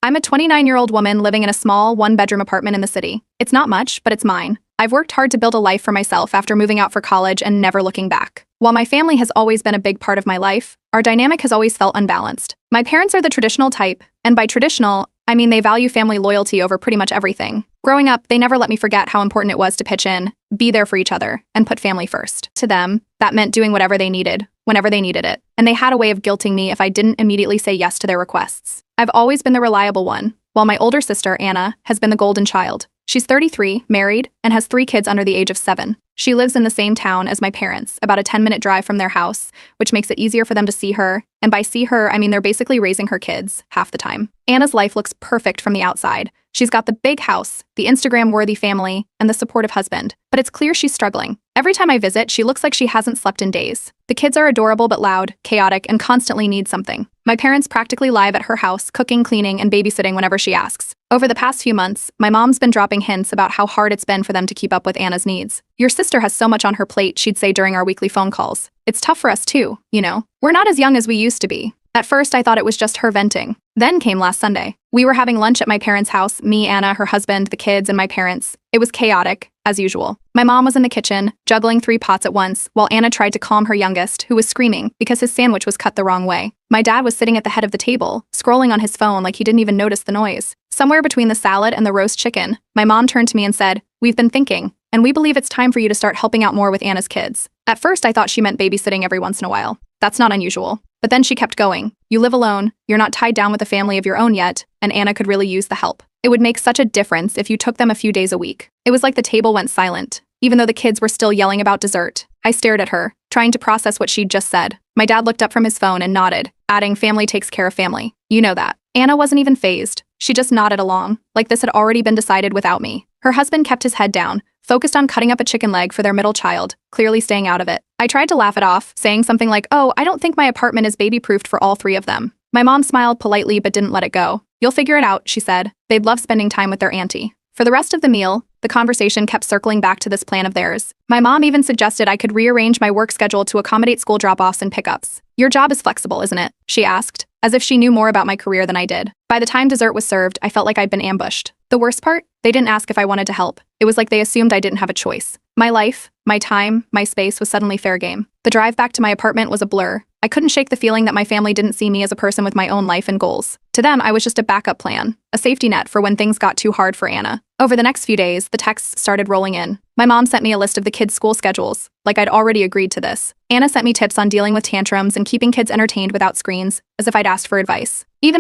I'm a 29-year-old woman living in a small, one-bedroom apartment in the city. It's not much, but it's mine. I've worked hard to build a life for myself after moving out for college and never looking back. While my family has always been a big part of my life, our dynamic has always felt unbalanced. My parents are the traditional type, and by traditional, I mean they value family loyalty over pretty much everything. Growing up, they never let me forget how important it was to pitch in, be there for each other, and put family first. To them, that meant doing whatever they needed, whenever they needed it, and they had a way of guilting me if I didn't immediately say yes to their requests. I've always been the reliable one, while my older sister, Anna, has been the golden child. She's 33, married, and has 3 kids under the age of 7. She lives in the same town as my parents, about a 10-minute drive from their house, which makes it easier for them to see her, and by see her, I mean they're basically raising her kids, half the time. Anna's life looks perfect from the outside. She's got the big house, the Instagram-worthy family, and the supportive husband, but it's clear she's struggling. Every time I visit, she looks like she hasn't slept in days. The kids are adorable but loud, chaotic, and constantly need something. My parents practically live at her house, cooking, cleaning, and babysitting whenever she asks. Over the past few months, my mom's been dropping hints about how hard it's been for them to keep up with Anna's needs. Your sister has so much on her plate, she'd say during our weekly phone calls. It's tough for us too, you know? We're not as young as we used to be. At first, I thought it was just her venting. Then came last Sunday. We were having lunch at my parents' house, me, Anna, her husband, the kids, and my parents. It was chaotic, as usual. My mom was in the kitchen, juggling 3 pots at once, while Anna tried to calm her youngest, who was screaming because his sandwich was cut the wrong way. My dad was sitting at the head of the table, scrolling on his phone like he didn't even notice the noise. Somewhere between the salad and the roast chicken, my mom turned to me and said, "We've been thinking, and we believe it's time for you to start helping out more with Anna's kids." At first, I thought she meant babysitting every once in a while. That's not unusual. But then she kept going. You live alone, you're not tied down with a family of your own yet, and Anna could really use the help. It would make such a difference if you took them a few days a week. It was like the table went silent, even though the kids were still yelling about dessert. I stared at her, trying to process what she'd just said. My dad looked up from his phone and nodded, adding, "Family takes care of family. You know that." Anna wasn't even fazed. She just nodded along, like this had already been decided without me. Her husband kept his head down, focused on cutting up a chicken leg for their middle child, clearly staying out of it. I tried to laugh it off, saying something like, "Oh, I don't think my apartment is baby-proofed for all 3 of them." My mom smiled politely but didn't let it go. "You'll figure it out," she said. They'd love spending time with their auntie. For the rest of the meal, the conversation kept circling back to this plan of theirs. My mom even suggested I could rearrange my work schedule to accommodate school drop-offs and pickups. "Your job is flexible, isn't it?" she asked, as if she knew more about my career than I did. By the time dessert was served, I felt like I'd been ambushed. The worst part? They didn't ask if I wanted to help. It was like they assumed I didn't have a choice. My life, my time, my space was suddenly fair game. The drive back to my apartment was a blur. I couldn't shake the feeling that my family didn't see me as a person with my own life and goals. To them, I was just a backup plan, a safety net for when things got too hard for Anna. Over the next few days, the texts started rolling in. My mom sent me a list of the kids' school schedules, like I'd already agreed to this. Anna sent me tips on dealing with tantrums and keeping kids entertained without screens, as if I'd asked for advice. Even